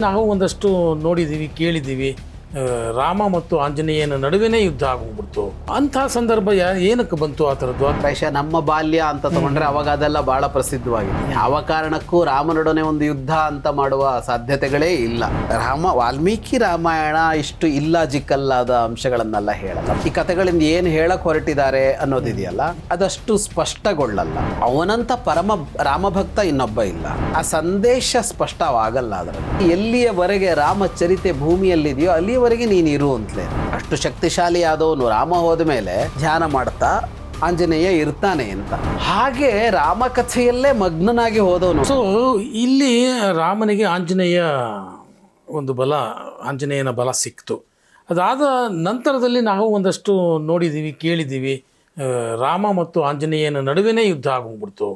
ನಾವು ಒಂದಷ್ಟು ನೋಡಿದ್ದೀವಿ, ಕೇಳಿದ್ದೀವಿ. ರಾಮ ಮತ್ತು ಆಂಜನೇಯನ ನಡುವೆನೇ ಯುದ್ಧ ಆಗೋಗ್ಬಿಡ್ತು. ಅಂಥ ಸಂದರ್ಭ ಏನಕ್ಕೆ ಬಂತು ಆ ಥರದ್ದು? ಪ್ರಾಯಶಃ ನಮ್ಮ ಬಾಲ್ಯ ಅಂತ ತಗೊಂಡ್ರೆ ಅವಾಗ ಅದೆಲ್ಲ ಬಹಳ ಪ್ರಸಿದ್ಧವಾಗಿದೆ. ಯಾವ ಕಾರಣಕ್ಕೂ ರಾಮನೊಡನೆ ಒಂದು ಯುದ್ಧ ಅಂತ ಮಾಡುವ ಸಾಧ್ಯತೆಗಳೇ ಇಲ್ಲ. ವಾಲ್ಮೀಕಿ ರಾಮಾಯಣ ಇಷ್ಟು ಇಲ್ಲಾಜಿಕಲ್ ಆದ ಅಂಶಗಳನ್ನೆಲ್ಲ ಹೇಳಲ್ಲ. ಈ ಕಥೆಗಳಿಂದ ಏನು ಹೇಳಕ್ ಹೊರಟಿದ್ದಾರೆ ಅನ್ನೋದಿದೆಯಲ್ಲ, ಅದಷ್ಟು ಸ್ಪಷ್ಟಗೊಳ್ಳಲ್ಲ. ಅವನಂತ ಪರಮ ರಾಮಭಕ್ತ ಇನ್ನೊಬ್ಬ ಇಲ್ಲ. ಆ ಸಂದೇಶ ಸ್ಪಷ್ಟವಾಗಲ್ಲ. ಅದರಲ್ಲಿ ಎಲ್ಲಿಯವರೆಗೆ ರಾಮಚರಿತೆ ಭೂಮಿಯಲ್ಲಿದೆಯೋ ಅಲ್ಲಿಯವರೆಗೆ ನೀನು ಇರು ಅಂತಲೇ. ಅಷ್ಟು ಶಕ್ತಿಶಾಲಿ ಆದವನು ರಾಮ ಹೋದ ಮೇಲೆ ಧ್ಯಾನ ಮಾಡ್ತಾ ಆಂಜನೇಯ ಇರ್ತಾನೆ ಅಂತ. ಹಾಗೆ ರಾಮಕಥೆಯಲ್ಲೇ ಮಗ್ನನಾಗಿ ಹೋದವನು. ಸೊ ಇಲ್ಲಿ ರಾಮನಿಗೆ ಆಂಜನೇಯ ಒಂದು ಬಲ, ಆಂಜನೇಯನ ಬಲ ಸಿಕ್ತು. ಅದಾದ ನಂತರದಲ್ಲಿ ನಾವು ಒಂದಷ್ಟು ನೋಡಿದ್ದೀವಿ, ಕೇಳಿದ್ದೀವಿ. ರಾಮ ಮತ್ತು ಆಂಜನೇಯನ ನಡುವೆನೇ ಯುದ್ಧ ಆಗೋಗ್ಬಿಡ್ತು.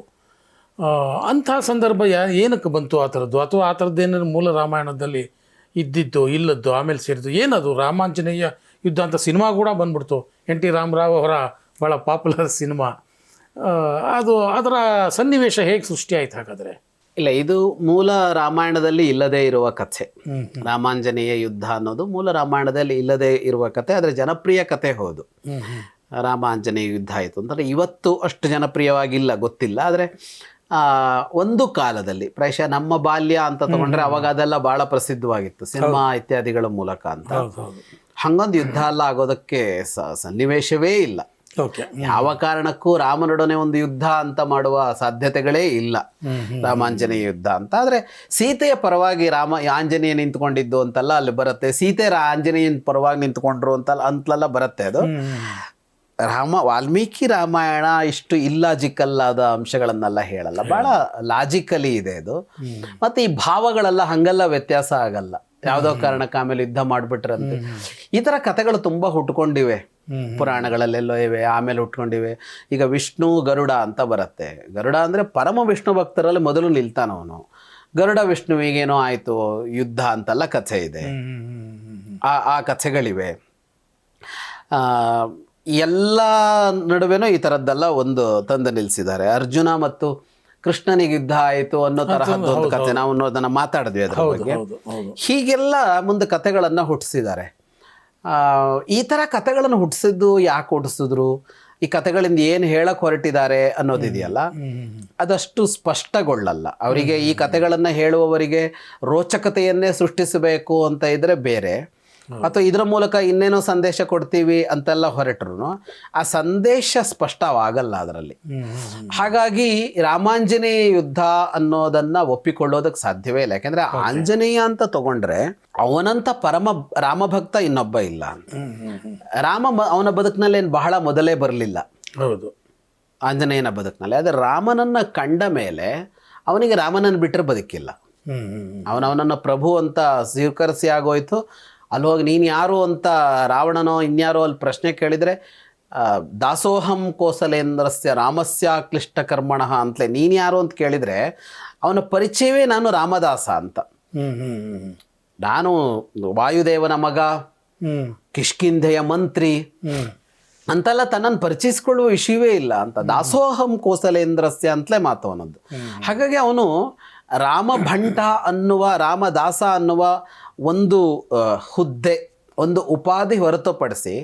ಅಂಥ ಸಂದರ್ಭ ಏನಕ್ಕೆ ಬಂತು ಆ ಥರದ್ದು? ಅಥವಾ ಆ ಥರದ್ದೇನಾದ್ರು ಮೂಲ ರಾಮಾಯಣದಲ್ಲಿ ಇದ್ದಿದ್ದು ಇಲ್ಲದ್ದು ಆಮೇಲೆ ಸೇರಿದ್ದು ಏನದು? ರಾಮಾಂಜನೇಯ ಯುದ್ಧ ಅಂತ ಸಿನಿಮಾ ಕೂಡ ಬಂದ್ಬಿಡ್ತು. NT ರಾಮರಾವ್ ಅವರ ಭಾಳ ಪಾಪ್ಯುಲರ್ ಸಿನಿಮಾ. ಅದರ ಸನ್ನಿವೇಶ ಹೇಗೆ ಸೃಷ್ಟಿ ಆಯ್ತು ಹಾಗಾದರೆ? ಇಲ್ಲ, ಇದು ಮೂಲ ರಾಮಾಯಣದಲ್ಲಿ ಇಲ್ಲದೇ ಇರುವ ಕಥೆ. ರಾಮಾಂಜನೇಯ ಯುದ್ಧ ಅನ್ನೋದು ಮೂಲ ರಾಮಾಯಣದಲ್ಲಿ ಇಲ್ಲದೇ ಇರುವ ಕಥೆ. ಆದರೆ ಜನಪ್ರಿಯ ಕಥೆ ಹೌದು. ರಾಮಾಂಜನೇಯ ಯುದ್ಧ ಆಯಿತು ಅಂತಂದರೆ ಇವತ್ತು ಅಷ್ಟು ಜನಪ್ರಿಯವಾಗಿಲ್ಲ, ಗೊತ್ತಿಲ್ಲ. ಆದರೆ ಒಂದು ಕಾಲದಲ್ಲಿ ಪ್ರಾಯಶಃ ನಮ್ಮ ಬಾಲ್ಯ ಅಂತ ತಗೊಂಡ್ರೆ ಅವಾಗ ಅದೆಲ್ಲ ಬಹಳ ಪ್ರಸಿದ್ಧವಾಗಿತ್ತು, ಸಿನಿಮಾ ಇತ್ಯಾದಿಗಳ ಮೂಲಕ ಅಂತ. ಹಂಗೊಂದು ಯುದ್ಧ ಎಲ್ಲ ಆಗೋದಕ್ಕೆ ಸನ್ನಿವೇಶವೇ ಇಲ್ಲ. ಯಾವ ಕಾರಣಕ್ಕೂ ರಾಮನೊಡನೆ ಒಂದು ಯುದ್ಧ ಅಂತ ಮಾಡುವ ಸಾಧ್ಯತೆಗಳೇ ಇಲ್ಲ, ರಾಮಾಂಜನೇಯ ಯುದ್ಧ ಅಂತ. ಆದರೆ ಸೀತೆಯ ಪರವಾಗಿ ಆಂಜನೇಯ ನಿಂತ್ಕೊಂಡಿದ್ದು ಅಂತೆಲ್ಲ ಅಲ್ಲಿ ಬರುತ್ತೆ. ಸೀತೆ ಆಂಜನೇಯನ ಪರವಾಗಿ ನಿಂತ್ಕೊಂಡ್ರು ಅಂತಲೆಲ್ಲ ಬರುತ್ತೆ. ಅದು ವಾಲ್ಮೀಕಿ ರಾಮಾಯಣ ಇಷ್ಟು ಇಲ್ಲಾಜಿಕಲ್ ಆದ ಅಂಶಗಳನ್ನೆಲ್ಲ ಹೇಳಲ್ಲ, ಬಹಳ ಲಾಜಿಕಲಿ ಇದೆ ಅದು. ಮತ್ತೆ ಈ ಭಾವಗಳೆಲ್ಲ ಹಂಗೆಲ್ಲ ವ್ಯತ್ಯಾಸ ಆಗಲ್ಲ. ಯಾವುದೋ ಕಾರಣಕ್ಕೆ ಆಮೇಲೆ ಯುದ್ಧ ಮಾಡಿಬಿಟ್ರಂತೆ. ಈ ಥರ ಕಥೆಗಳು ತುಂಬ ಹುಟ್ಕೊಂಡಿವೆ, ಪುರಾಣಗಳಲ್ಲೆಲ್ಲೋ ಇವೆ, ಆಮೇಲೆ ಹುಟ್ಕೊಂಡಿವೆ. ಈಗ ವಿಷ್ಣು ಗರುಡ ಅಂತ ಬರುತ್ತೆ. ಗರುಡ ಅಂದರೆ ಪರಮ ವಿಷ್ಣು ಭಕ್ತರಲ್ಲಿ ಮೊದಲು ನಿಲ್ತಾನವನು. ಗರುಡ ವಿಷ್ಣುವಿಗೇನೋ ಆಯಿತು ಯುದ್ಧ ಅಂತೆಲ್ಲ ಕಥೆ ಇದೆ. ಆ ಕಥೆಗಳಿವೆ. ಎಲ್ಲ ನಡುವೆನೂ ಈ ಥರದ್ದೆಲ್ಲ ಒಂದು ತಂದು ನಿಲ್ಲಿಸಿದ್ದಾರೆ. ಅರ್ಜುನ ಮತ್ತು ಕೃಷ್ಣನಿಗೆ ಯುದ್ಧ ಆಯಿತು ಅನ್ನೋ ತರಹದ್ದು ಒಂದು ಕಥೆ, ನಾವು ಅದನ್ನು ಮಾತಾಡಿದ್ವಿ ಅದರ ಬಗ್ಗೆ. ಹೀಗೆಲ್ಲ ಮುಂದೆ ಕಥೆಗಳನ್ನು ಹುಟ್ಟಿಸಿದ್ದಾರೆ. ಈ ಥರ ಕಥೆಗಳನ್ನು ಹುಟ್ಟಿಸಿದ್ದು ಯಾಕೆ ಹುಟ್ಟಿಸಿದ್ರು, ಈ ಕಥೆಗಳಿಂದ ಏನು ಹೇಳಕ್ ಹೊರಟಿದ್ದಾರೆ ಅನ್ನೋದಿದೆಯಲ್ಲ, ಅದಷ್ಟು ಸ್ಪಷ್ಟಗೊಳ್ಳಲ್ಲ. ಅವರಿಗೆ ಈ ಕಥೆಗಳನ್ನು ಹೇಳುವವರಿಗೆ ರೋಚಕತೆಯನ್ನೇ ಸೃಷ್ಟಿಸಬೇಕು ಅಂತ ಇದ್ರೆ ಬೇರೆ, ಅಥವಾ ಇದರ ಮೂಲಕ ಇನ್ನೇನೋ ಸಂದೇಶ ಕೊಡ್ತೀವಿ ಅಂತೆಲ್ಲ ಹೊರಟ್ರು ಆ ಸಂದೇಶ ಸ್ಪಷ್ಟವಾಗಲ್ಲ ಅದರಲ್ಲಿ. ಹಾಗಾಗಿ ರಾಮಾಂಜನೇಯ ಯುದ್ಧ ಅನ್ನೋದನ್ನ ಒಪ್ಪಿಕೊಳ್ಳೋದಕ್ಕೆ ಸಾಧ್ಯವೇ ಇಲ್ಲ. ಯಾಕೆಂದ್ರೆ ಆಂಜನೇಯ ಅಂತ ತಗೊಂಡ್ರೆ ಅವನಂತ ಪರಮ ರಾಮಭಕ್ತ ಇನ್ನೊಬ್ಬ ಇಲ್ಲ. ಅವನ ಬದುಕಿನಲ್ಲಿ ಏನು ಬಹಳ ಮೊದಲೇ ಬರಲಿಲ್ಲ, ಹೌದು, ಆಂಜನೇಯನ ಬದುಕಿನಲ್ಲಿ. ಆದರೆ ರಾಮನನ್ನ ಕಂಡ ಮೇಲೆ ಅವನಿಗೆ ರಾಮನನ್ನು ಬಿಟ್ಟರೆ ಬದುಕಿಲ್ಲ. ಅವನನ್ನು ಪ್ರಭು ಅಂತ ಸ್ವೀಕರಿಸಿ ಆಗೋಯ್ತು. ಅಲ್ಲಿ ಹೋಗಿ ನೀನು ಯಾರು ಅಂತ ರಾವಣನೋ ಇನ್ಯಾರೋ ಅಲ್ಲಿ ಪ್ರಶ್ನೆ ಕೇಳಿದರೆ, ದಾಸೋಹಂ ಕೋಸಲೇಂದ್ರಸ್ಯ ರಾಮಸ್ಯ ಕ್ಲಿಷ್ಟ ಕರ್ಮಣಃ ಅಂತಲೇ ನೀನು ಯಾರು ಅಂತ ಕೇಳಿದರೆ ಅವನ ಪರಿಚಯವೇ ನಾನು ರಾಮದಾಸ ಅಂತ. ನಾನು ವಾಯುದೇವನ ಮಗ, ಕಿಷ್ಕಿಂಧೆಯ ಮಂತ್ರಿ ಅಂತೆಲ್ಲ ತನ್ನನ್ನು ಪರಿಚಯಿಸ್ಕೊಳ್ಳುವ ವಿಷಯವೇ ಇಲ್ಲ ಅಂತ. ದಾಸೋಹಂ ಕೋಸಲೇಂದ್ರಸ್ಯ ಅಂತಲೇ ಮಾತು ಅವನದ್ದು. ಹಾಗಾಗಿ ಅವನು ರಾಮಭಂಟ ಅನ್ನುವ, ರಾಮದಾಸ ಅನ್ನುವ ಒಂದು ಹುದ್ದೆ, ಒಂದು ಉಪಾಧಿ ಹೊರತುಪಡಿಸಿ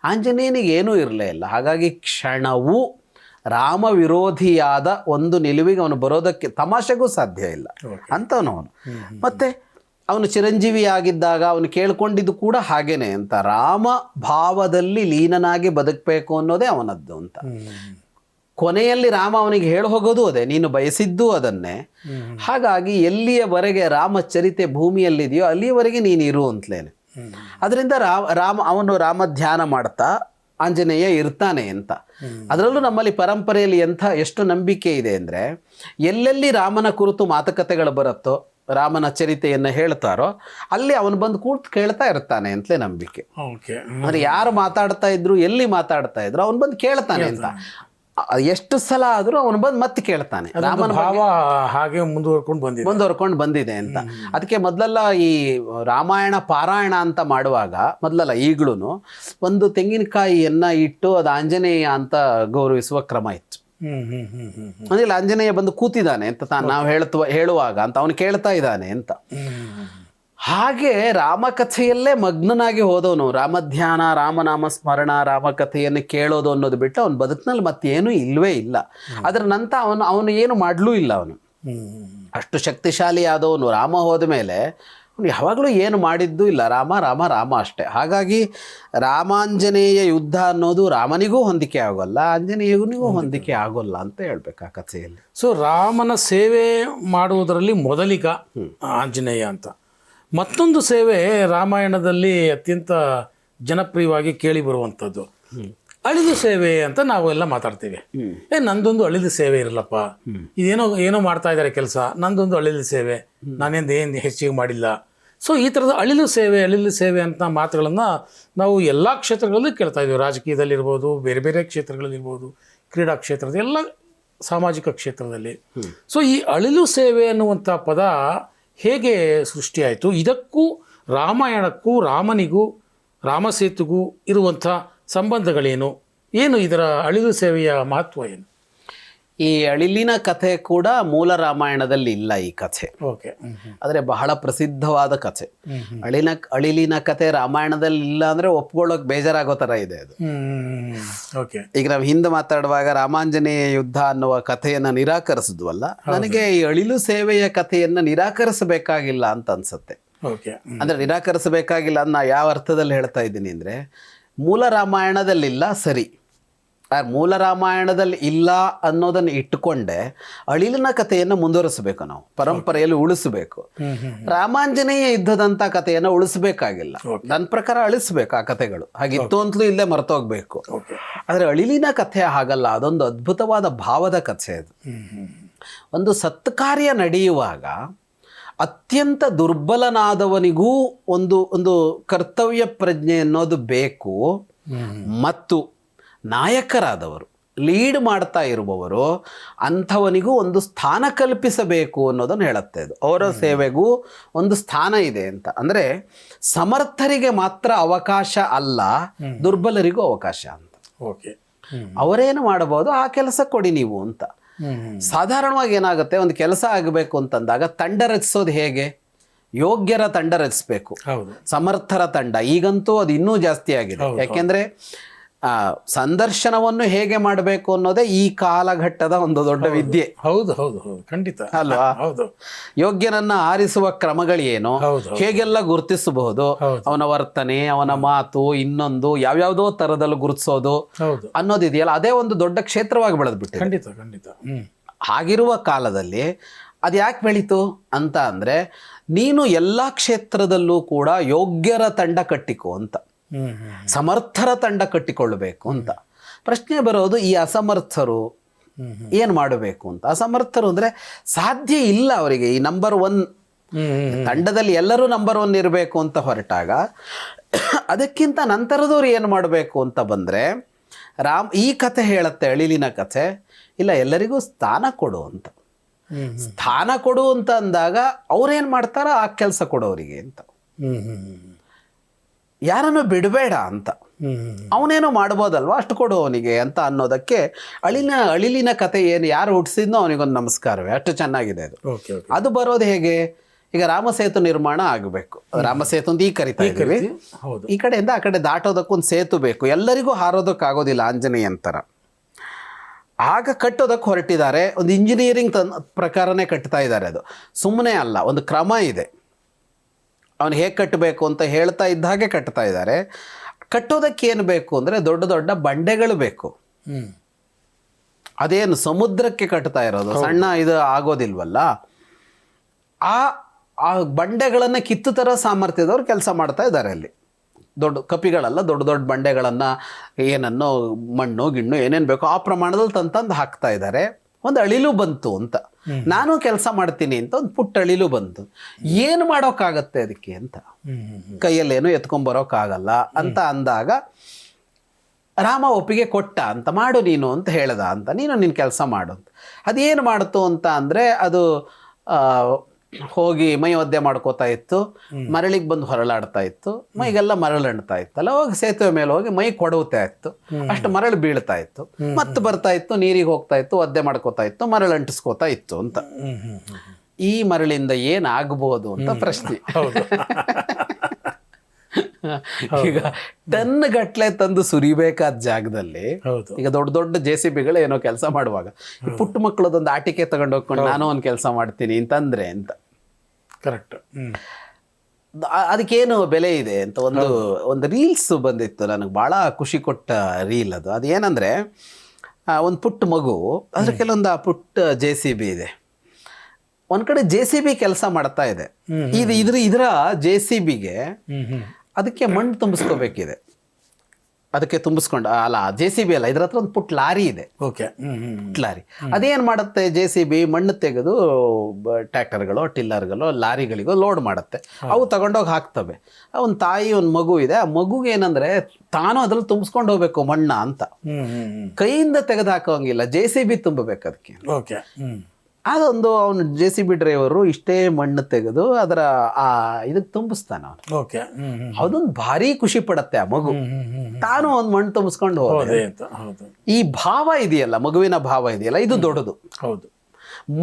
ಆಂಜನೇಯನಿಗೆ ಏನೂ ಇರಲೇ ಇಲ್ಲ. ಹಾಗಾಗಿ ಕ್ಷಣವೂ ರಾಮ ವಿರೋಧಿಯಾದ ಒಂದು ನಿಲುವಿಗೆ ಅವನು ಬರೋದಕ್ಕೆ ತಮಾಷೆಗೂ ಸಾಧ್ಯ ಇಲ್ಲ ಅಂತವನು ಅವನು. ಮತ್ತು ಅವನು ಚಿರಂಜೀವಿಯಾಗಿದ್ದಾಗ ಅವನು ಕೇಳ್ಕೊಂಡಿದ್ದು ಕೂಡ ಹಾಗೇನೆ ಅಂತ, ರಾಮ ಭಾವದಲ್ಲಿ ಲೀನನಾಗಿ ಬದುಕಬೇಕು ಅನ್ನೋದೇ ಅವನದ್ದು ಅಂತ. ಕೊನೆಯಲ್ಲಿ ರಾಮ ಅವನಿಗೆ ಹೇಳಿ ಹೋಗೋದು ಅದೇ, ನೀನು ಬಯಸಿದ್ದು ಅದನ್ನೇ. ಹಾಗಾಗಿ ಎಲ್ಲಿಯವರೆಗೆ ರಾಮಚರಿತೆ ಭೂಮಿಯಲ್ಲಿದೆಯೋ ಅಲ್ಲಿಯವರೆಗೆ ನೀನು ಇರು ಅಂತಲೇನೆ. ಅದರಿಂದ ಅವನು ರಾಮ ಧ್ಯಾನ ಮಾಡ್ತಾ ಆಂಜನೇಯ ಇರ್ತಾನೆ ಅಂತ. ಅದರಲ್ಲೂ ನಮ್ಮಲ್ಲಿ ಪರಂಪರೆಯಲ್ಲಿ ಎಷ್ಟು ನಂಬಿಕೆ ಇದೆ ಅಂದರೆ, ಎಲ್ಲೆಲ್ಲಿ ರಾಮನ ಕುರಿತು ಮಾತುಕತೆಗಳು ಬರುತ್ತೋ, ರಾಮನ ಚರಿತೆಯನ್ನು ಹೇಳ್ತಾರೋ ಅಲ್ಲಿ ಅವನು ಬಂದು ಕೂತು ಕೇಳ್ತಾ ಇರ್ತಾನೆ ಅಂತಲೇ ನಂಬಿಕೆ. ಅಂದರೆ ಯಾರು ಮಾತಾಡ್ತಾ ಇದ್ರು, ಎಲ್ಲಿ ಮಾತಾಡ್ತಾ ಇದ್ರು, ಅವನು ಬಂದು ಕೇಳ್ತಾನೆ ಅಂತ. ಎಷ್ಟು ಸಲ ಆದರೂ ಅವನು ಬಂದು ಮತ್ತೆ ಕೇಳ್ತಾನೆ. ರಾಮನ ಭಾವ ಹಾಗೆ ಮುಂದುವರ್ಕೊಂಡು ಬಂದಿದೆ ಅಂತ. ಅದಕ್ಕೆ ಮೊದಲೆಲ್ಲ ಈ ರಾಮಾಯಣ ಪಾರಾಯಣ ಅಂತ ಮಾಡುವಾಗ ಮೊದಲೆಲ್ಲ ಈಗಲೂ ಒಂದು ತೆಂಗಿನಕಾಯಿಯನ್ನು ಇಟ್ಟು ಅದು ಆಂಜನೇಯ ಅಂತ ಗೌರವಿಸುವ ಕ್ರಮ ಇತ್ತು. ಅಂದ್ರೆ ಆಂಜನೇಯ ಬಂದು ಕೂತಿದ್ದಾನೆ ಅಂತ ನಾವು ಹೇಳುವಾಗ ಅಂತ ಅವನು ಕೇಳ್ತಾ ಇದ್ದಾನೆ ಅಂತ. ಹಾಗೆ ರಾಮಕಥೆಯಲ್ಲೇ ಮಗ್ನನಾಗಿ ಹೋದವನು, ರಾಮಧ್ಯಾನ, ರಾಮನಾಮ ಸ್ಮರಣ, ರಾಮಕಥೆಯನ್ನು ಕೇಳೋದು ಅನ್ನೋದು ಬಿಟ್ಟು ಅವನ ಬದುಕಿನಲ್ಲಿ ಮತ್ತೇನೂ ಇಲ್ಲವೇ ಇಲ್ಲ. ಅದರ ನಂತರ ಅವನು ಏನು ಮಾಡಲೂ ಇಲ್ಲ. ಅವನು ಅಷ್ಟು ಶಕ್ತಿಶಾಲಿ ಆದವನು. ರಾಮ ಹೋದ ಮೇಲೆ ಅವನು ಯಾವಾಗಲೂ ಏನು ಮಾಡಿದ್ದೂ ಇಲ್ಲ. ರಾಮ ರಾಮ ರಾಮ ಅಷ್ಟೇ. ಹಾಗಾಗಿ ರಾಮಾಂಜನೇಯ ಯುದ್ಧ ಅನ್ನೋದು ರಾಮನಿಗೂ ಹೊಂದಿಕೆ ಆಗೋಲ್ಲ, ಆಂಜನೇಯನಿಗೂ ಹೊಂದಿಕೆ ಆಗೋಲ್ಲ ಅಂತ ಹೇಳ್ಬೇಕು ಆ ಕಥೆಯಲ್ಲಿ. ಸೊ ರಾಮನ ಸೇವೆ ಮಾಡುವುದರಲ್ಲಿ ಮೊದಲಿಗ ಆಂಜನೇಯ ಅಂತ. ಮತ್ತೊಂದು ಸೇವೆ ರಾಮಾಯಣದಲ್ಲಿ ಅತ್ಯಂತ ಜನಪ್ರಿಯವಾಗಿ ಕೇಳಿ ಬರುವಂಥದ್ದು ಅಳಿದು ಸೇವೆ ಅಂತ ನಾವೆಲ್ಲ ಮಾತಾಡ್ತೀವಿ. ನಂದೊಂದು ಅಳಿದು ಸೇವೆ ಇರಲ್ಲಪ್ಪ, ಏನೋ ಮಾಡ್ತಾ ಇದ್ದಾರೆ ಕೆಲಸ, ನಂದೊಂದು ಅಳಿಲು ಸೇವೆ, ನಾನೇನು ಹೆಚ್ಚಿಗೆ ಮಾಡಿಲ್ಲ. ಸೊ ಈ ಥರದ ಅಳಿಲು ಸೇವೆ ಅಂತ ಮಾತುಗಳನ್ನು ನಾವು ಎಲ್ಲ ಕ್ಷೇತ್ರಗಳಲ್ಲೂ ಕೇಳ್ತಾ ಇದ್ದೀವಿ. ರಾಜಕೀಯದಲ್ಲಿರ್ಬೋದು, ಬೇರೆ ಬೇರೆ ಕ್ಷೇತ್ರಗಳಲ್ಲಿರ್ಬೋದು, ಕ್ರೀಡಾ ಕ್ಷೇತ್ರದ ಎಲ್ಲ ಸಾಮಾಜಿಕ ಕ್ಷೇತ್ರದಲ್ಲಿ. ಸೊ ಈ ಅಳಿಲು ಸೇವೆ ಅನ್ನುವಂಥ ಪದ ಹೇಗೆ ಸೃಷ್ಟಿಯಾಯಿತು? ಇದಕ್ಕೂ ರಾಮಾಯಣಕ್ಕೂ ರಾಮನಿಗೂ ರಾಮಸೇತುಗೂ ಇರುವಂಥ ಸಂಬಂಧಗಳೇನು? ಏನು ಇದರ ಅಳಿಲು ಸೇವೆಯ ಮಹತ್ವ ಏನು? ಈ ಅಳಿಲಿನ ಕಥೆ ಕೂಡ ಮೂಲ ರಾಮಾಯಣದಲ್ಲಿ ಇಲ್ಲ ಈ ಕಥೆ. ಓಕೆ. ಆದರೆ ಬಹಳ ಪ್ರಸಿದ್ಧವಾದ ಕಥೆ. ಅಳಿಲಿನ ಕಥೆ ರಾಮಾಯಣದಲ್ಲಿ ಇಲ್ಲ ಅಂದರೆ ಒಪ್ಕೊಳ್ಳೋಕೆ ಬೇಜಾರಾಗೋ ಥರ ಇದೆ ಅದು. ಓಕೆ. ಈಗ ನಾವು ಹಿಂದೆ ಮಾತಾಡುವಾಗ ರಾಮಾಂಜನೇಯ ಯುದ್ಧ ಅನ್ನುವ ಕಥೆಯನ್ನು ನಿರಾಕರಿಸಿದ್ವಲ್ಲ, ನನಗೆ ಈ ಅಳಿಲು ಸೇವೆಯ ಕಥೆಯನ್ನು ನಿರಾಕರಿಸಬೇಕಾಗಿಲ್ಲ ಅಂತ ಅನ್ಸುತ್ತೆ. ಓಕೆ. ಅಂದರೆ ನಿರಾಕರಿಸಬೇಕಾಗಿಲ್ಲ ಅನ್ನೋ ಯಾವ ಅರ್ಥದಲ್ಲಿ ಹೇಳ್ತಾ ಇದ್ದೀನಿ ಅಂದರೆ, ಮೂಲ ರಾಮಾಯಣದಲ್ಲಿಲ್ಲ ಸರಿ, ಮೂಲ ರಾಮಾಯಣದಲ್ಲಿ ಇಲ್ಲ ಅನ್ನೋದನ್ನು ಇಟ್ಟುಕೊಂಡೆ ಅಳಿಲಿನ ಕಥೆಯನ್ನು ಮುಂದುವರಿಸಬೇಕು, ನಾವು ಪರಂಪರೆಯಲ್ಲಿ ಉಳಿಸಬೇಕು. ರಾಮಾಂಜನೇಯ ಯುದ್ಧದಂಥ ಕಥೆಯನ್ನು ಉಳಿಸಬೇಕಾಗಿಲ್ಲ. ನನ್ನ ಪ್ರಕಾರ ಅಳಿಸ್ಬೇಕು ಆ ಕಥೆಗಳು, ಹಾಗಿತ್ತು ಅಂತಲೂ ಇಲ್ಲೇ ಮರ್ತೋಗ್ಬೇಕು. ಆದರೆ ಅಳಿಲಿನ ಕಥೆ ಹಾಗಲ್ಲ, ಅದೊಂದು ಅದ್ಭುತವಾದ ಭಾವದ ಕಥೆ ಅದು. ಒಂದು ಸತ್ಕಾರ್ಯ ನಡೆಯುವಾಗ ಅತ್ಯಂತ ದುರ್ಬಲನಾದವನಿಗೂ ಒಂದು ಕರ್ತವ್ಯ ಪ್ರಜ್ಞೆ ಅನ್ನೋದು ಬೇಕು. ಮತ್ತು ನಾಯಕರಾದವರು, ಲೀಡ್ ಮಾಡ್ತಾ ಇರುವವರು, ಅಂಥವನಿಗೂ ಒಂದು ಸ್ಥಾನ ಕಲ್ಪಿಸಬೇಕು ಅನ್ನೋದನ್ನು ಹೇಳುತ್ತೆ ಇದು. ಅವರ ಸೇವೆಗೂ ಒಂದು ಸ್ಥಾನ ಇದೆ ಅಂತ. ಅಂದರೆ ಸಮರ್ಥರಿಗೆ ಮಾತ್ರ ಅವಕಾಶ ಅಲ್ಲ, ದುರ್ಬಲರಿಗೂ ಅವಕಾಶ ಅಂತ. ಓಕೆ. ಅವರೇನು ಮಾಡಬಹುದು ಆ ಕೆಲಸ ಕೊಡಿ ನೀವು ಅಂತ. ಸಾಧಾರಣವಾಗಿ ಏನಾಗುತ್ತೆ, ಒಂದು ಕೆಲಸ ಆಗಬೇಕು ಅಂತಂದಾಗ ತಂಡ ರಚಿಸೋದು ಹೇಗೆ? ಯೋಗ್ಯರ ತಂಡ ರಚಿಸಬೇಕು, ಸಮರ್ಥರ ತಂಡ. ಈಗಂತೂ ಅದು ಇನ್ನೂ ಜಾಸ್ತಿ ಆಗಿದೆ. ಯಾಕೆಂದ್ರೆ ಸಂದರ್ಶನವನ್ನು ಹೇಗೆ ಮಾಡಬೇಕು ಅನ್ನೋದೇ ಈ ಕಾಲಘಟ್ಟದ ಒಂದು ದೊಡ್ಡ ವಿದ್ಯೆ. ಹೌದು ಹೌದು ಹೌದು, ಖಂಡಿತ ಅಲ್ವಾ? ಹೌದು. ಯೋಗ್ಯನನ್ನ ಆರಿಸುವ ಕ್ರಮಗಳೇನು, ಹೇಗೆಲ್ಲ ಗುರುತಿಸಬಹುದು, ಅವನ ವರ್ತನೆ, ಅವನ ಮಾತು, ಇನ್ನೊಂದು ಯಾವ್ಯಾವ್ದೋ ತರದಲ್ಲಿ ಗುರುತಿಸೋದು ಅನ್ನೋದಿದೆಯಲ್ಲ, ಅದೇ ಒಂದು ದೊಡ್ಡ ಕ್ಷೇತ್ರವಾಗಿ ಬೆಳೆದ್ಬಿಟ್ಟು. ಖಂಡಿತ ಖಂಡಿತ. ಹಾಗಿರುವ ಕಾಲದಲ್ಲಿ ಅದು ಯಾಕೆ ಬೆಳೀತು ಅಂತ ಅಂದ್ರೆ, ನೀನು ಎಲ್ಲ ಕ್ಷೇತ್ರದಲ್ಲೂ ಕೂಡ ಯೋಗ್ಯರ ತಂಡ ಕಟ್ಟಿಕೋ ಅಂತ, ಸಮರ್ಥರ ತಂಡ ಕಟ್ಟಿಕೊಳ್ಳಬೇಕು ಅಂತ. ಪ್ರಶ್ನೆ ಬರೋದು, ಈ ಅಸಮರ್ಥರು ಏನು ಮಾಡಬೇಕು ಅಂತ. ಅಸಮರ್ಥರು ಅಂದ್ರೆ ಸಾಧ್ಯ ಇಲ್ಲ ಅವರಿಗೆ ಈ ನಂಬರ್ 1 ತಂಡದಲ್ಲಿ ಎಲ್ಲರೂ ನಂಬರ್ 1 ಇರಬೇಕು ಅಂತ ಹೊರಟಾಗ, ಅದಕ್ಕಿಂತ ನಂತರದವ್ರು ಏನು ಮಾಡಬೇಕು ಅಂತ ಬಂದ್ರೆ, ಈ ಕಥೆ ಹೇಳುತ್ತೆ, ಅಳಿಲಿನ ಕಥೆ, ಇಲ್ಲ ಎಲ್ಲರಿಗೂ ಸ್ಥಾನ ಕೊಡು ಅಂತ. ಸ್ಥಾನ ಕೊಡು ಅಂತ ಅಂದಾಗ ಅವ್ರೇನ್ ಮಾಡ್ತಾರ, ಆ ಕೆಲಸ ಕೊಡೋರಿಗೆ ಅಂತ. ಯಾರನ್ನು ಬಿಡಬೇಡ ಅಂತ, ಅವನೇನೋ ಮಾಡ್ಬೋದಲ್ವಾ, ಅಷ್ಟು ಕೊಡು ಅವನಿಗೆ ಅಂತ ಅನ್ನೋದಕ್ಕೆ ಅಳಿಲಿನ ಕಥೆ ಏನು ಯಾರು ಹುಟ್ಟಿಸಿದ್ನೋ ಅವನಿಗೊಂದು ನಮಸ್ಕಾರವೇ. ಅಷ್ಟು ಚೆನ್ನಾಗಿದೆ ಅದು. ಅದು ಬರೋದು ಹೇಗೆ? ಈಗ ರಾಮಸೇತು ನಿರ್ಮಾಣ ಆಗಬೇಕು. ರಾಮಸೇತು ಅಂತ ಈಗ ಕರಿತಾ ಇದ್ದೀವಿ. ಈ ಕಡೆಯಿಂದ ಆ ಕಡೆ ದಾಟೋದಕ್ಕೊಂದು ಸೇತು ಬೇಕು, ಎಲ್ಲರಿಗೂ ಹಾರೋದಕ್ಕಾಗೋದಿಲ್ಲ ಆಂಜನೇಯಂತರ. ಆಗ ಕಟ್ಟೋದಕ್ಕೆ ಹೊರಟಿದ್ದಾರೆ. ಒಂದು ಇಂಜಿನಿಯರಿಂಗ್ ಪ್ರಕಾರನೇ ಕಟ್ತಾ ಇದ್ದಾರೆ. ಅದು ಸುಮ್ಮನೆ ಅಲ್ಲ, ಒಂದು ಕ್ರಮ ಇದೆ. ಅವನು ಹೇಗೆ ಕಟ್ಟಬೇಕು ಅಂತ ಹೇಳ್ತಾ ಇದ್ದ ಹಾಗೆ ಕಟ್ತಾ ಇದ್ದಾರೆ. ಕಟ್ಟೋದಕ್ಕೆ ಏನು ಬೇಕು ಅಂದರೆ, ದೊಡ್ಡ ದೊಡ್ಡ ಬಂಡೆಗಳು ಬೇಕು. ಅದೇನು ಸಮುದ್ರಕ್ಕೆ ಕಟ್ತಾ ಇರೋದು, ಸಣ್ಣ ಇದು ಆಗೋದಿಲ್ವಲ್ಲ. ಆ ಬಂಡೆಗಳನ್ನು ಕಿತ್ತು ತರೋ ಸಾಮರ್ಥ್ಯದವ್ರು ಕೆಲಸ ಮಾಡ್ತಾ ಇದ್ದಾರೆ ಅಲ್ಲಿ. ದೊಡ್ಡ ಕಪಿಗಳಲ್ಲ, ದೊಡ್ಡ ದೊಡ್ಡ ಬಂಡೆಗಳನ್ನು, ಏನನ್ನೋ ಮಣ್ಣು ಗಿಣ್ಣು ಏನೇನು ಬೇಕೋ ಆ ಪ್ರಮಾಣದಲ್ಲಿ ತಂದು ಹಾಕ್ತಾ ಇದ್ದಾರೆ. ಒಂದು ಅಳಿಲು ಬಂತು ಅಂತ, ನಾನು ಕೆಲಸ ಮಾಡ್ತೀನಿ ಅಂತ ಒಂದು ಪುಟ್ಟ ಅಳಿಲು ಬಂತು. ಏನು ಮಾಡೋಕ್ಕಾಗತ್ತೆ ಅದಕ್ಕೆ ಅಂತ, ಕೈಯಲ್ಲೇನು ಎತ್ಕೊಂಬರೋಕ್ಕಾಗಲ್ಲ ಅಂತ ಅಂದಾಗ ರಾಮ ಒಪ್ಪಿಗೆ ಕೊಟ್ಟ ಅಂತ. ಮಾಡು ನೀನು ಅಂತ ಹೇಳ್ದ ಅಂತ, ನೀನು ನಿನ್ನ ಕೆಲಸ ಮಾಡು ಅಂತ. ಅದೇನು ಮಾಡ್ತು ಅಂತ ಅಂದರೆ, ಅದು ಹೋಗಿ ಮೈ ಒದ್ದೆ ಮಾಡ್ಕೋತಾ ಇತ್ತು, ಮರಳಿಗೆ ಬಂದು ಹೊರಳಾಡ್ತಾ ಇತ್ತು, ಮೈಗೆಲ್ಲ ಮರಳು ಅಂಟ್ತಾ ಇತ್ತಲ್ಲ, ಹೋಗಿ ಸೇತುವೆ ಮೇಲೆ ಹೋಗಿ ಮೈ ಕೊಡವುತ್ತಾ ಇತ್ತು, ಅಷ್ಟು ಮರಳು ಬೀಳ್ತಾ ಇತ್ತು, ಮತ್ತೆ ಬರ್ತಾ ಇತ್ತು, ನೀರಿಗೆ ಹೋಗ್ತಾ ಇತ್ತು, ಒದ್ದೆ ಮಾಡ್ಕೋತಾ ಇತ್ತು, ಮರಳು ಅಂಟಿಸ್ಕೋತಾ ಇತ್ತು ಅಂತ. ಈ ಮರಳಿಂದ ಏನಾಗಬಹುದು ಅಂತ ಪ್ರಶ್ನೆ. ಹೌದು. ಈಗ ಟನ್ ಗಟ್ಲೆ ತಂದು ಸುರಿಬೇಕಾದ ಜಾಗದಲ್ಲಿ ಹೌದು. ಈಗ ದೊಡ್ಡ ದೊಡ್ಡ JCBಗಳು ಏನೋ ಕೆಲಸ ಮಾಡುವಾಗ ಈ ಪುಟ್ಟ ಮಕ್ಕಳದೊಂದು ಆಟಿಕೆ ತಗೊಂಡು ಹೋಗ್ಕೊಂಡು ನಾನು ಒಂದು ಕೆಲಸ ಮಾಡ್ತೀನಿ ಅಂತಂದ್ರೆ ಅಂತ ಕರೆಕ್ಟ್. ಅದಕ್ಕೇನು ಬೆಲೆ ಇದೆ ಅಂತ ಒಂದು ರೀಲ್ಸ್ ಬಂದಿತ್ತು, ನನಗೆ ಭಾಳ ಖುಷಿ ಕೊಟ್ಟ ರೀಲ್ ಅದು. ಅದೇನಂದರೆ ಒಂದು ಪುಟ್ಟ ಮಗು, ಅದ್ರ ಕೆಲವೊಂದು ಆ ಪುಟ್ಟ JCB ಇದೆ, ಒಂದು ಕಡೆ JCB ಕೆಲಸ ಮಾಡ್ತಾ ಇದೆ. ಇದರ JCBಗೆ ಅದಕ್ಕೆ ಮಣ್ಣು ತುಂಬಿಸ್ಕೋಬೇಕಿದೆ. ಅದಕ್ಕೆ ತುಂಬಿಸ್ಕೊಂಡು ಅಲ್ಲ JCB ಅಲ್ಲ, ಇದ್ರ ಹತ್ರ ಒಂದು ಪುಟ್ಟ ಲಾರಿ ಇದೆ. ಓಕೆ. ಲಾರಿ ಅದೇನು ಮಾಡುತ್ತೆ, JCB ಮಣ್ಣು ತೆಗೆದು ಟ್ರ್ಯಾಕ್ಟರ್ಗಳು, ಟಿಲ್ಲರ್ಗಳು, ಲಾರಿಗಳಿಗೋ ಲೋಡ್ ಮಾಡುತ್ತೆ. ಅವು ತಗೊಂಡೋಗಿ ಹಾಕ್ತವೆ. ಒಂದು ತಾಯಿ, ಒಂದು ಮಗು ಇದೆ. ಆ ಮಗುಗೆ ಏನಂದ್ರೆ ತಾನು ಅದ್ರಲ್ಲಿ ತುಂಬಿಸ್ಕೊಂಡು ಹೋಗ್ಬೇಕು ಮಣ್ಣ ಅಂತ, ಕೈಯಿಂದ ತೆಗೆದು ಹಾಕೋಂಗಿಲ್ಲ, JCB ತುಂಬಬೇಕು ಅದಕ್ಕೆ. ಓಕೆ. ಅದೊಂದು ಅವನು JCB ಡ್ರೈವರು ಇಷ್ಟೇ ಮಣ್ಣು ತೆಗೆದು ಅದರ ಆ ಇದಕ್ಕೆ ತುಂಬಿಸ್ತಾನೆ ಅವನು. ಓಕೆ. ಅದೊಂದು ಭಾರಿ ಖುಷಿ ಪಡತ್ತೆ ಆ ಮಗು, ತಾನು ಒಂದು ಮಣ್ಣು ತುಂಬಿಸ್ಕೊಂಡು ಹೋದೆ. ಈ ಭಾವ ಇದೆಯಲ್ಲ, ಮಗುವಿನ ಭಾವ ಇದೆಯಲ್ಲ, ಇದು ದೊಡ್ಡದು. ಹೌದು.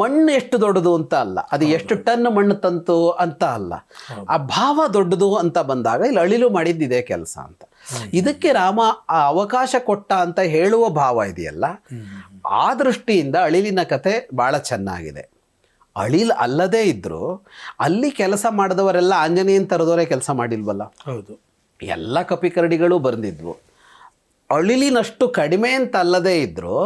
ಮಣ್ಣು ಎಷ್ಟು ದೊಡ್ಡದು ಅಂತ ಅಲ್ಲ, ಅದು ಎಷ್ಟು ಟನ್ ಮಣ್ಣು ತಂತು ಅಂತ ಅಲ್ಲ, ಆ ಭಾವ ದೊಡ್ಡದು ಅಂತ ಬಂದಾಗ ಇಲ್ಲಿ ಅಳಿಲು ಮಾಡಿದ್ದಿದೆ ಕೆಲಸ ಅಂತ. ಇದಕ್ಕೆ ರಾಮ ಆ ಅವಕಾಶ ಕೊಟ್ಟ ಅಂತ ಹೇಳುವ ಭಾವ ಇದೆಯಲ್ಲ, ಆ ದೃಷ್ಟಿಯಿಂದ ಅಳಿಲಿನ ಕತೆ ಭಾಳ ಚೆನ್ನಾಗಿದೆ. ಅಳಿಲ್ ಅಲ್ಲದೇ ಇದ್ರು ಅಲ್ಲಿ ಕೆಲಸ ಮಾಡಿದವರೆಲ್ಲ ಆಂಜನೇಯನ್ ತರದವರೇ ಕೆಲಸ ಮಾಡಿಲ್ವಲ್ಲ. ಹೌದು. ಎಲ್ಲ ಕಪಿಕರಡಿಗಳು ಬಂದಿದ್ವು. ಅಳಿಲಿನಷ್ಟು ಕಡಿಮೆ ಅಂತ ಅಲ್ಲದೇ ಇದ್ರು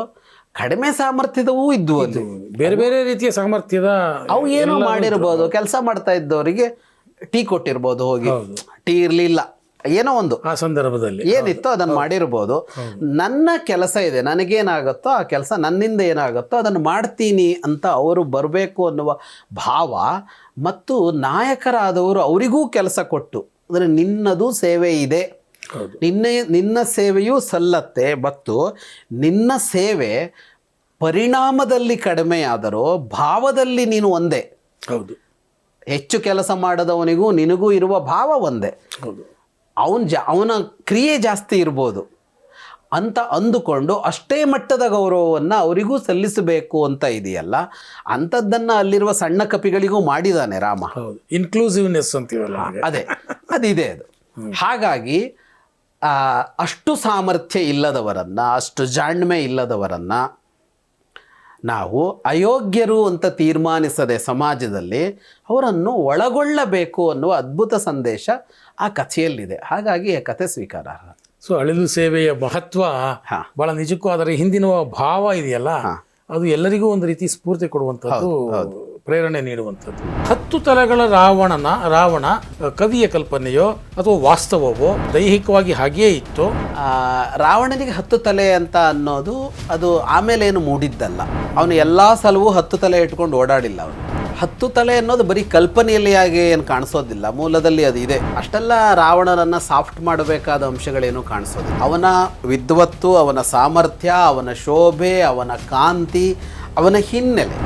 ಕಡಿಮೆ ಸಾಮರ್ಥ್ಯದವೂ ಇದ್ವು. ಅಲ್ಲಿ ಬೇರೆ ಬೇರೆ ರೀತಿಯ ಸಾಮರ್ಥ್ಯದ ಅವು ಏನೋ ಮಾಡಿರ್ಬೋದು. ಕೆಲಸ ಮಾಡ್ತಾ ಇದ್ದವರಿಗೆ ಟೀ ಕೊಟ್ಟಿರ್ಬೋದು, ಹೋಗಿ ಟೀ ಇರಲಿಲ್ಲ, ಏನೋ ಒಂದು ಆ ಸಂದರ್ಭದಲ್ಲಿ ಏನಿತ್ತೋ ಅದನ್ನು ಮಾಡಿರ್ಬೋದು. ನನ್ನ ಕೆಲಸ ಇದೆ, ನನಗೇನಾಗುತ್ತೋ ಆ ಕೆಲಸ, ನನ್ನಿಂದ ಏನಾಗುತ್ತೋ ಅದನ್ನು ಮಾಡ್ತೀನಿ ಅಂತ ಅವರು ಬರಬೇಕು ಅನ್ನುವ ಭಾವ, ಮತ್ತು ನಾಯಕರಾದವರು ಅವರಿಗೂ ಕೆಲಸ ಕೊಟ್ಟು, ಅಂದರೆ ನಿನ್ನದು ಸೇವೆ ಇದೆ, ನಿನ್ನ ಸೇವೆಯೂ ಸಲ್ಲತ್ತೆ, ಮತ್ತು ನಿನ್ನ ಸೇವೆ ಪರಿಣಾಮದಲ್ಲಿ ಕಡಿಮೆಯಾದರೂ ಭಾವದಲ್ಲಿ ನೀನು ಒಂದೇ. ಹೌದು. ಹೆಚ್ಚು ಕೆಲಸ ಮಾಡದವನಿಗೂ ನಿನಗೂ ಇರುವ ಭಾವ ಒಂದೇ. ಹೌದು. ಅವನ ಕ್ರಿಯೆ ಜಾಸ್ತಿ ಇರ್ಬೋದು ಅಂತ ಅಂದುಕೊಂಡು ಅಷ್ಟೇ ಮಟ್ಟದ ಗೌರವವನ್ನು ಅವರಿಗೂ ಸಲ್ಲಿಸಬೇಕು ಅಂತ ಇದೆಯಲ್ಲ, ಅಂಥದ್ದನ್ನು ಅಲ್ಲಿರುವ ಸಣ್ಣ ಕಪಿಗಳಿಗೂ ಮಾಡಿದ್ದಾನೆ ರಾಮ. ಹೌದು. ಇನ್ಕ್ಲೂಸಿವ್ನೆಸ್ ಅಂತೀವಲ್ಲ, ಅದೇ ಅದಿದೆ ಅದು. ಹಾಗಾಗಿ ಅಷ್ಟು ಸಾಮರ್ಥ್ಯ ಇಲ್ಲದವರನ್ನು, ಅಷ್ಟು ಜಾಣ್ಮೆ ಇಲ್ಲದವರನ್ನು ನಾವು ಅಯೋಗ್ಯರು ಅಂತ ತೀರ್ಮಾನಿಸದೆ ಸಮಾಜದಲ್ಲಿ ಅವರನ್ನು ಒಳಗೊಳ್ಳಬೇಕು ಅನ್ನುವ ಅದ್ಭುತ ಸಂದೇಶ ಆ ಕಥೆಯಲ್ಲಿದೆ. ಹಾಗಾಗಿ ಆ ಕಥೆ ಸ್ವೀಕಾರಾರ್ಹ. ಸೊ ಅಳಿಲು ಸೇವೆಯ ಮಹತ್ವ ಬಹಳ ನಿಜಕ್ಕೂ, ಅದರ ಹಿಂದಿನ ಭಾವ ಇದೆಯಲ್ಲ, ಅದು ಎಲ್ಲರಿಗೂ ಒಂದು ರೀತಿ ಸ್ಫೂರ್ತಿ ಕೊಡುವಂಥದ್ದು, ಪ್ರೇರಣೆ ನೀಡುವಂಥದ್ದು. 10 ತಲೆಗಳ ರಾವಣ ಕವಿಯ ಕಲ್ಪನೆಯೋ ಅಥವಾ ವಾಸ್ತವವೋ, ದೈಹಿಕವಾಗಿ ಹಾಗೆಯೇ ಇತ್ತು? ರಾವಣನಿಗೆ 10 ತಲೆ ಅಂತ ಅನ್ನೋದು ಅದು ಆಮೇಲೆ ಏನು ಮೂಡಿದ್ದಲ್ಲ. ಅವನು ಎಲ್ಲ ಸಲವೂ 10 ತಲೆ ಇಟ್ಕೊಂಡು ಓಡಾಡಿಲ್ಲ. ಅವನು 10 ತಲೆ ಅನ್ನೋದು ಬರೀ ಕಲ್ಪನೆಯಲ್ಲಿ ಹಾಗೆ ಏನು ಕಾಣಿಸೋದಿಲ್ಲ, ಮೂಲದಲ್ಲಿ ಅದು ಇದೆ. ಅಷ್ಟೆಲ್ಲ ರಾವಣನನ್ನು ಸಾಫ್ಟ್ ಮಾಡಬೇಕಾದ ಅಂಶಗಳೇನು ಕಾಣಿಸೋದಿಲ್ಲ. ಅವನ ವಿದ್ವತ್ತು, ಅವನ ಸಾಮರ್ಥ್ಯ, ಅವನ ಶೋಭೆ, ಅವನ ಕಾಂತಿ, ಅವನ ಹಿನ್ನೆಲೆ,